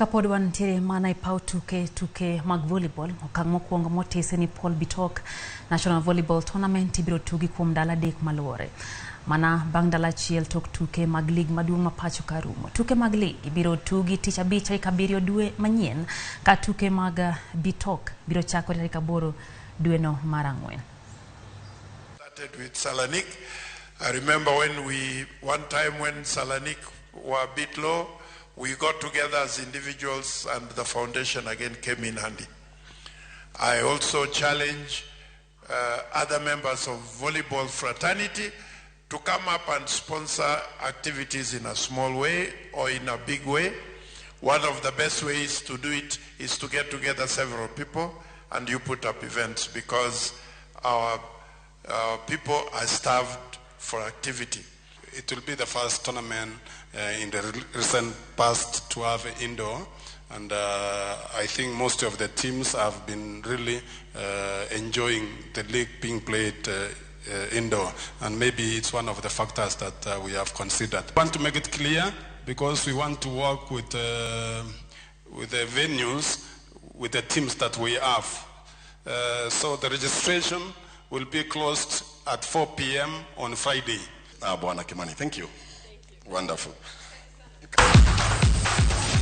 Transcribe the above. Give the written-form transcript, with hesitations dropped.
Kapod wantiere mana ipau tuke mag volleyball okang' mokwongo motese ni Paul Bitok National Volleyball Tournament ibiro tugi kuom dala dek maluore. Mana bang' dala achiel tok tuke mag lig maduong' ma pacho ka rumo. Tuke mag lig ibiro tugi tich abich tarik 7 dwe manyien ka tuke mag Bitok biro chakore tarik 8 dwe no mar ang'wen. Started with Salanik. I remember one time when Salanik were a bit low, we got together as individuals and the foundation again came in handy. I also challenge other members of volleyball fraternity to come up and sponsor activities in a small way or in a big way. One of the best ways to do it is to get together several people and you put up events, because our people are starved for activity. It will be the first tournament in the recent past to have indoor, and I think most of the teams have been really enjoying the league being played indoor, and maybe it's one of the factors that we have considered. We want to make it clear because we want to work with the venues, with the teams that we have. So the registration will be closed at 4 p.m. on Friday. Bwana Kimani, thank you. Wonderful.